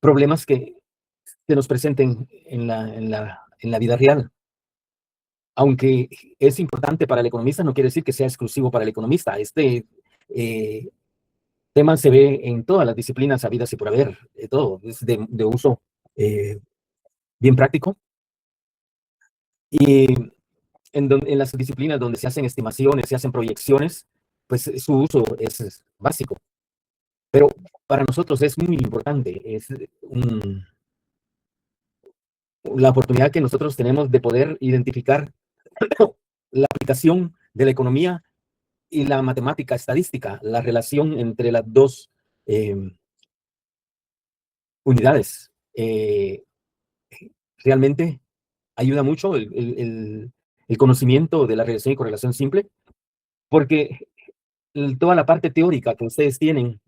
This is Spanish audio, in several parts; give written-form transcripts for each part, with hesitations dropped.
problemas que se nos presenten en la vida real. Aunque es importante para el economista, no quiere decir que sea exclusivo para el economista. Este tema se ve en todas las disciplinas habidas y por haber, todo, es de uso bien práctico. Y en las disciplinas donde se hacen estimaciones, se hacen proyecciones, pues su uso es básico. Pero para nosotros es muy importante, es la oportunidad que nosotros tenemos de poder identificar la aplicación de la economía y la matemática estadística, la relación entre las dos unidades. Realmente ayuda mucho el conocimiento de la relación y correlación simple, porque toda la parte teórica que ustedes tienen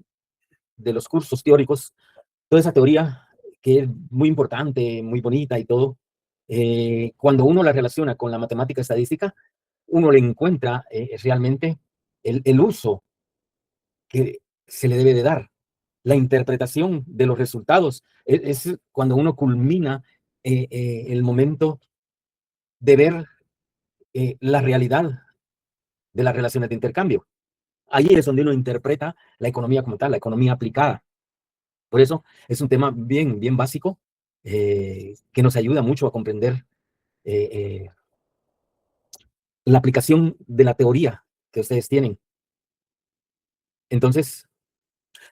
de los cursos teóricos, toda esa teoría que es muy importante, muy bonita y todo, cuando uno la relaciona con la matemática estadística, uno le encuentra realmente el uso que se le debe de dar. La interpretación de los resultados es cuando uno culmina el momento de ver la realidad de las relaciones de intercambio. Ahí es donde uno interpreta la economía como tal, la economía aplicada. Por eso es un tema bien, bien básico que nos ayuda mucho a comprender eh, eh, la aplicación de la teoría que ustedes tienen. Entonces,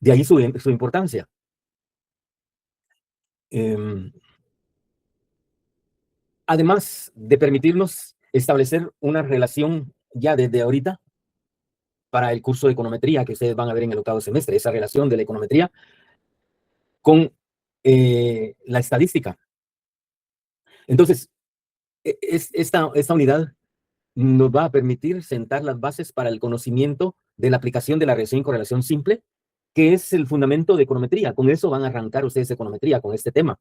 de ahí su importancia. Además de permitirnos establecer una relación ya desde ahorita para el curso de econometría que ustedes van a ver en el octavo semestre, esa relación de la econometría con la estadística. Entonces, esta unidad nos va a permitir sentar las bases para el conocimiento de la aplicación de la relación y correlación simple, que es el fundamento de econometría. Con eso van a arrancar ustedes econometría, con este tema.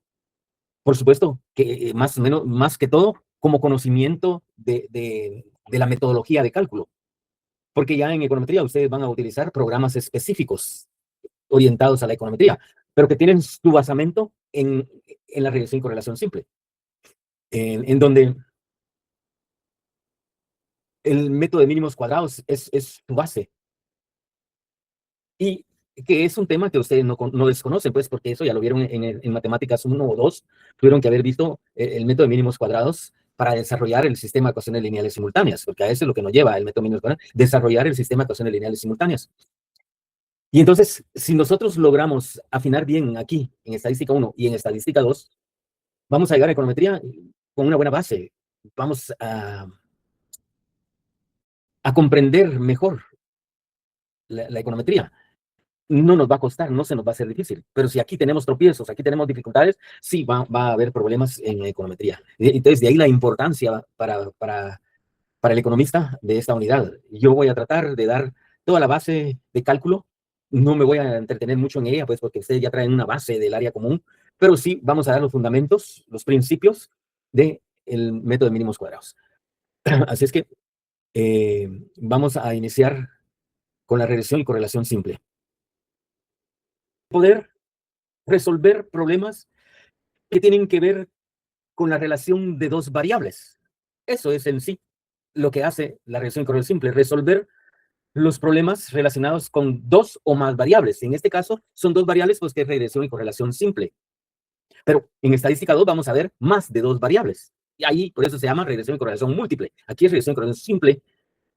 Por supuesto, que más o menos, más que todo, como conocimiento de la metodología de cálculo. Porque ya en econometría ustedes van a utilizar programas específicos orientados a la econometría, pero que tienen su basamento en la relación y correlación simple, en donde el método de mínimos cuadrados es su base. Y que es un tema que ustedes no desconocen, pues, porque eso ya lo vieron en matemáticas 1 o 2, tuvieron que haber visto el método de mínimos cuadrados para desarrollar el sistema de ecuaciones lineales simultáneas, porque a eso es lo que nos lleva el método de mínimos cuadrados, desarrollar el sistema de ecuaciones lineales simultáneas. Y entonces, si nosotros logramos afinar bien aquí, en estadística 1 y en estadística 2, vamos a llegar a econometría con una buena base. Vamos a comprender mejor la econometría. No nos va a costar, no se nos va a hacer difícil. Pero si aquí tenemos tropiezos, aquí tenemos dificultades, sí va a haber problemas en econometría. Entonces, de ahí la importancia para el economista de esta unidad. Yo voy a tratar de dar toda la base de cálculo. No me voy a entretener mucho en ella, pues porque ustedes ya traen una base del área común, pero sí vamos a dar los fundamentos, los principios del método de mínimos cuadrados. Así es que vamos a iniciar con la regresión y correlación simple. Poder resolver problemas que tienen que ver con la relación de dos variables. Eso es en sí lo que hace la regresión y correlación simple, resolver los problemas relacionados con dos o más variables. En este caso, son dos variables, pues que es regresión y correlación simple. Pero en estadística 2 vamos a ver más de dos variables. Y ahí, por eso se llama regresión y correlación múltiple. Aquí es regresión y correlación simple,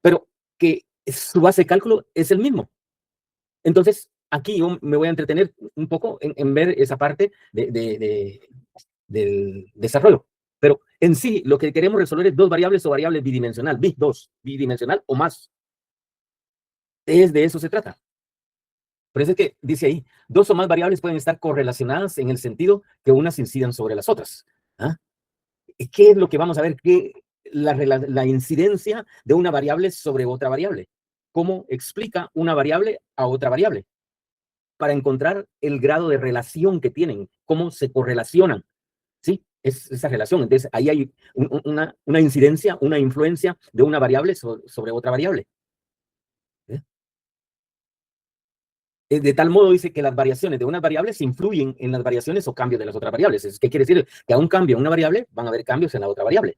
pero que su base de cálculo es el mismo. Entonces, aquí yo me voy a entretener un poco en ver esa parte del desarrollo. Pero en sí, lo que queremos resolver es dos variables o variables bidimensional, bidimensional o más. De eso se trata. Por eso es que dice ahí, dos o más variables pueden estar correlacionadas en el sentido que unas incidan sobre las otras. ¿Ah? ¿Qué es lo que vamos a ver? La incidencia de una variable sobre otra variable. ¿Cómo explica una variable a otra variable? Para encontrar el grado de relación que tienen, cómo se correlacionan. ¿Sí? Es esa relación. Entonces, ahí hay una incidencia, una influencia de una variable sobre otra variable. ¿Eh? De tal modo dice que las variaciones de unas variables influyen en las variaciones o cambios de las otras variables. ¿Qué quiere decir? Que a un cambio en una variable van a haber cambios en la otra variable,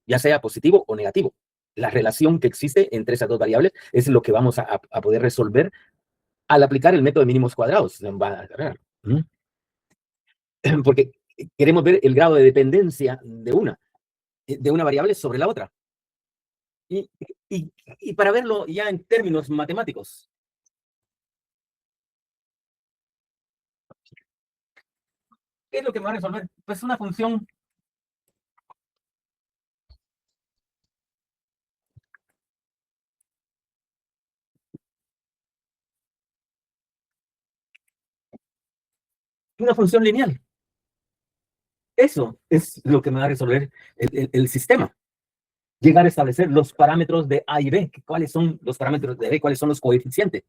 ya sea positivo o negativo. La relación que existe entre esas dos variables es lo que vamos a poder resolver al aplicar el método de mínimos cuadrados. Porque queremos ver el grado de dependencia de una variable sobre la otra. Y, y para verlo ya en términos matemáticos, ¿qué es lo que va a resolver? Pues una función lineal. Eso es lo que me va a resolver el sistema. Llegar a establecer los parámetros de A y B. ¿Cuáles son los parámetros de B? ¿Cuáles son los coeficientes?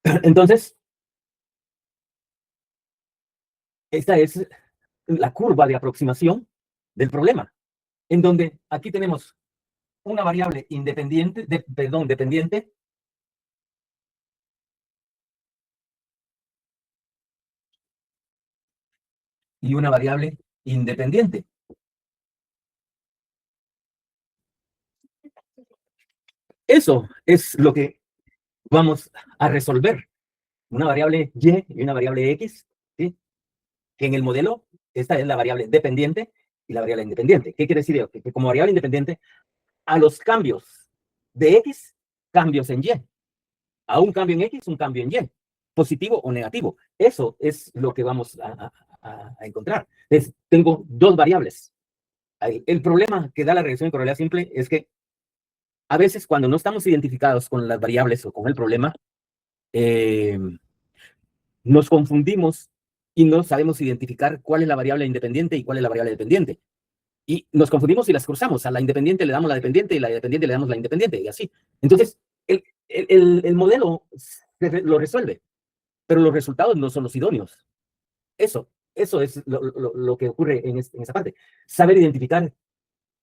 Entonces, esta es la curva de aproximación del problema, en donde aquí tenemos una variable independiente, dependiente, y una variable independiente. Eso es lo que vamos a resolver. Una variable y y una variable x, ¿sí? Que en el modelo, esta es la variable dependiente y la variable independiente. ¿Qué quiere decir? Que como variable independiente, a los cambios de x, cambios en y. A un cambio en x, un cambio en y. Positivo o negativo. Eso es lo que vamos a encontrar. Entonces, tengo dos variables. El problema que da la regresión en correlación simple es que a veces cuando no estamos identificados con las variables o con el problema, eh, nos confundimos y no sabemos identificar cuál es la variable independiente y cuál es la variable dependiente. Y nos confundimos y las cruzamos. A la independiente le damos la dependiente y a la dependiente le damos la independiente y así. Entonces, el modelo lo resuelve, pero los resultados no son los idóneos. Eso es lo que ocurre en esa parte. Saber identificar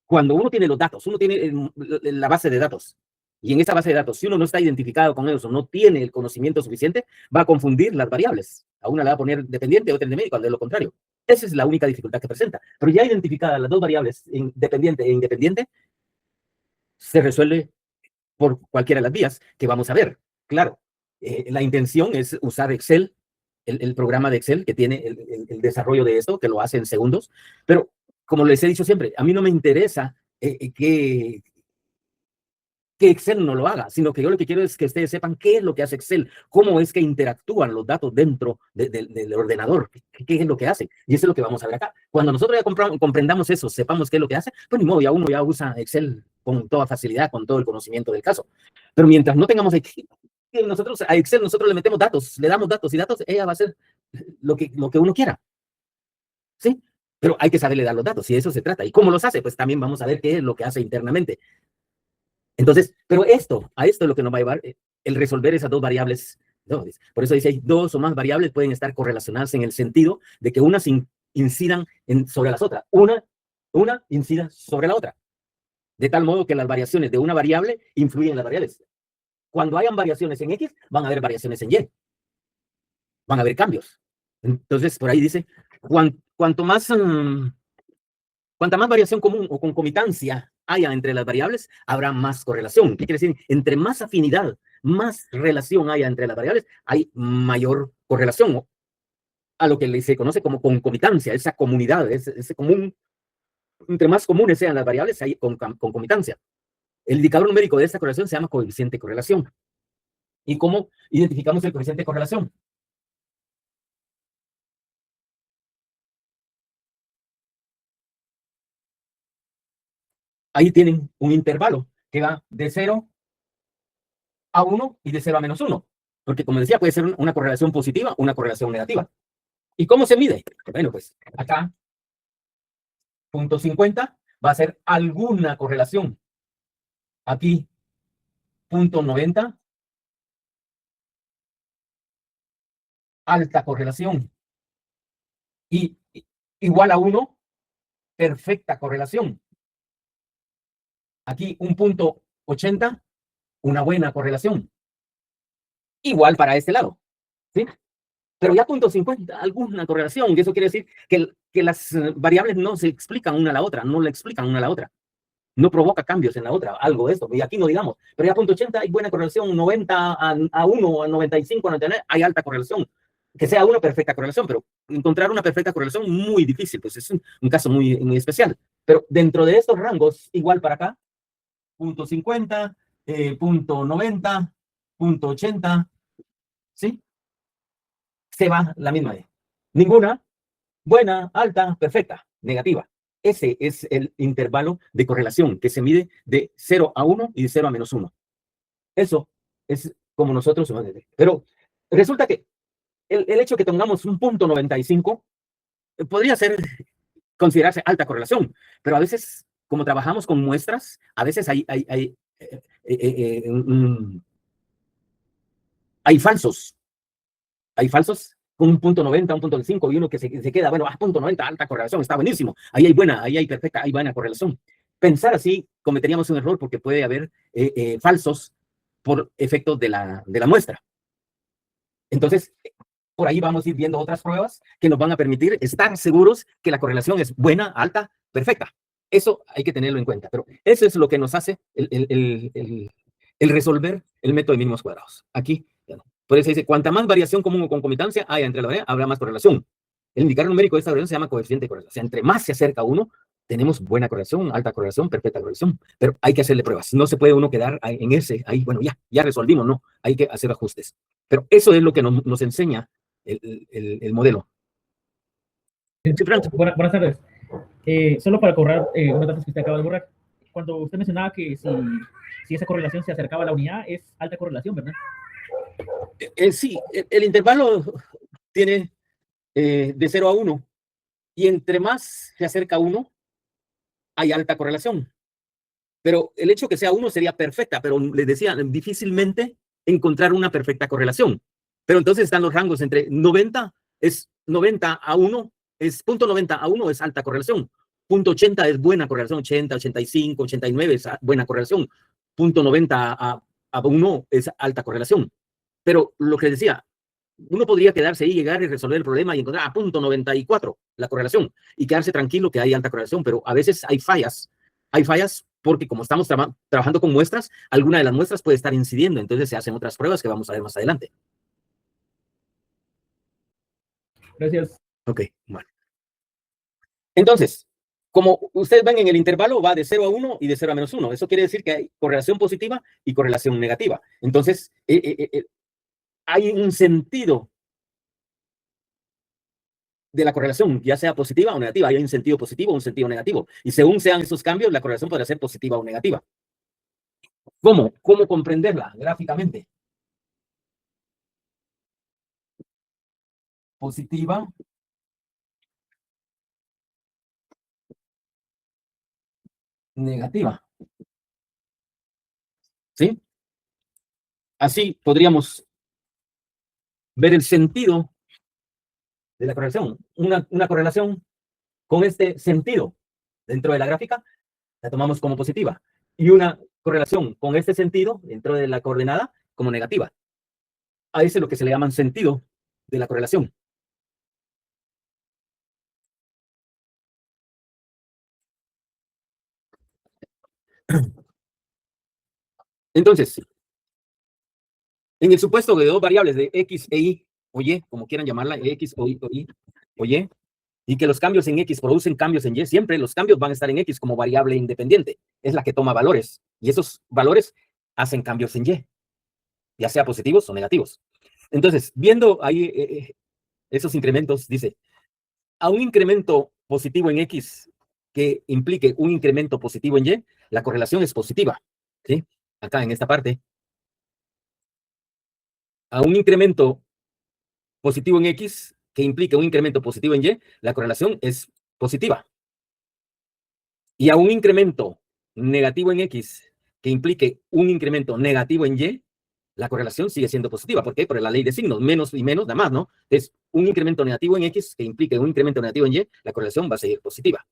cuando uno tiene los datos, uno tiene la base de datos, y en esa base de datos, si uno no está identificado con eso, no tiene el conocimiento suficiente, va a confundir las variables. A una le va a poner dependiente, a otra independiente, cuando es lo contrario. Esa es la única dificultad que presenta. Pero ya identificadas las dos variables, dependiente e independiente, se resuelve por cualquiera de las vías que vamos a ver. Claro, la intención es usar Excel, el programa de Excel que tiene el desarrollo de esto, que lo hace en segundos, pero como les he dicho siempre, a mí no me interesa que Excel no lo haga, sino que yo lo que quiero es que ustedes sepan qué es lo que hace Excel, cómo es que interactúan los datos dentro del ordenador, qué es lo que hace. Y eso es lo que vamos a ver acá. Cuando nosotros ya comprendamos eso, sepamos qué es lo que hace, pues ni modo, ya uno ya usa Excel con toda facilidad, con todo el conocimiento del caso. Pero mientras no tengamos nosotros a Excel nosotros le metemos datos, le damos datos y datos, ella va a hacer lo que uno quiera. ¿Sí? Pero hay que saberle dar los datos, y de eso se trata. ¿Y cómo los hace? Pues también vamos a ver qué es lo que hace internamente. Entonces, pero a esto es lo que nos va a llevar el resolver esas dos variables. ¿No? Por eso dice, hay dos o más variables pueden estar correlacionadas en el sentido de que unas incidan sobre las otras. Una incida sobre la otra. De tal modo que las variaciones de una variable influyen en las variables. Cuando hayan variaciones en X, van a haber variaciones en Y. Van a haber cambios. Entonces, por ahí dice, cuanto más... Cuanta más variación común o concomitancia haya entre las variables, habrá más correlación. ¿Qué quiere decir? Entre más afinidad, más relación haya entre las variables, hay mayor correlación, a lo que se conoce como concomitancia, esa comunidad, ese común. Entre más comunes sean las variables, hay concomitancia. El indicador numérico de esta correlación se llama coeficiente de correlación. ¿Y cómo identificamos el coeficiente de correlación? Ahí tienen un intervalo que va de 0 a 1 y de 0 a -1. Porque, como decía, puede ser una correlación positiva o una correlación negativa. ¿Y cómo se mide? Bueno, pues acá, punto 50 va a ser alguna correlación. Aquí, punto 90, alta correlación. Y igual a 1, perfecta correlación. Aquí, un punto 80, una buena correlación. igual para este lado, ¿sí? Pero ya punto 50, alguna correlación, y eso quiere decir que las variables no se explican una a la otra, no le explican una a la otra, no provoca cambios en la otra, algo de esto, y aquí no digamos, pero ya punto 80 hay buena correlación, 90 a 1, a 95, a 99, hay alta correlación, que sea una perfecta correlación, pero encontrar una perfecta correlación muy difícil, pues es un caso muy, muy especial, pero dentro de estos rangos, igual para acá, punto 50, punto 90, punto 80, ¿sí? Se va la misma de ninguna, buena, alta, perfecta, negativa. Ese es el intervalo de correlación que se mide de 0 a 1 y de 0 a -1. Eso es como nosotros. Pero resulta que el hecho de que tengamos un punto 95 podría ser considerarse alta correlación, pero a veces, como trabajamos con muestras, a veces hay falsos. Hay falsos con un punto 90, un punto 5 y uno que se queda, bueno, punto 90, alta correlación, está buenísimo. Ahí hay buena, ahí hay perfecta, hay buena correlación. Pensar así cometeríamos un error porque puede haber falsos por efecto de la muestra. Entonces, por ahí vamos a ir viendo otras pruebas que nos van a permitir estar seguros que la correlación es buena, alta, perfecta. Eso hay que tenerlo en cuenta, pero eso es lo que nos hace el resolver el método de mínimos cuadrados. Aquí, por eso dice, cuanta más variación común o concomitancia haya entre la variable, habrá más correlación. El indicador numérico de esta variación se llama coeficiente de correlación. O sea, entre más se acerca uno, tenemos buena correlación, alta correlación, perfecta correlación, pero hay que hacerle pruebas. No se puede uno quedar en ese, ahí, bueno, ya resolvimos, no, hay que hacer ajustes. Pero eso es lo que nos enseña el modelo. Sí, buenas tardes. Solo para correr unos datos que usted acaba de borrar. Cuando usted mencionaba que si esa correlación se acercaba a la unidad, es alta correlación, ¿verdad? Sí, el intervalo tiene de 0 a 1, y entre más se acerca a 1, hay alta correlación. Pero el hecho que sea 1 sería perfecta, pero les decía, difícilmente encontrar una perfecta correlación. Pero entonces están los rangos entre 90, es 90 a 1, es punto 90 a 1 es alta correlación. Punto 80 es buena correlación, 80, 85, 89 es buena correlación. Punto 90 a 1 es alta correlación. Pero lo que decía, uno podría quedarse ahí, llegar y resolver el problema y encontrar a punto 94 la correlación y quedarse tranquilo que hay alta correlación, pero a veces hay fallas. Hay fallas porque como estamos trabajando con muestras, alguna de las muestras puede estar incidiendo, entonces se hacen otras pruebas que vamos a ver más adelante. Gracias. Ok, bueno. Entonces, como ustedes ven en el intervalo, va de 0 a 1 y de 0 a -1. Eso quiere decir que hay correlación positiva y correlación negativa. Entonces, hay un sentido de la correlación, ya sea positiva o negativa. Hay un sentido positivo o un sentido negativo. Y según sean esos cambios, la correlación podrá ser positiva o negativa. ¿Cómo? ¿Cómo comprenderla gráficamente? Positiva, negativa. ¿Sí? Así podríamos ver el sentido de la correlación. Una correlación con este sentido dentro de la gráfica la tomamos como positiva. Y una correlación con este sentido dentro de la coordenada como negativa. A ese es lo que se le llama sentido de la correlación. Entonces, en el supuesto de dos variables de X e Y, o Y, como quieran llamarla, X o Y, y que los cambios en X producen cambios en Y, siempre los cambios van a estar en X como variable independiente. Es la que toma valores. Y esos valores hacen cambios en Y, ya sea positivos o negativos. Entonces, viendo ahí esos incrementos, dice, a un incremento positivo en X que implique un incremento positivo en Y, la correlación es positiva. ¿Sí? Acá en esta parte. A un incremento positivo en X que implique un incremento positivo en Y, la correlación es positiva. Y a un incremento negativo en X que implique un incremento negativo en Y, la correlación sigue siendo positiva. ¿Por qué? Por la ley de signos, menos y menos da más, ¿no? Entonces, un incremento negativo en X que implique un incremento negativo en Y, la correlación va a seguir positiva.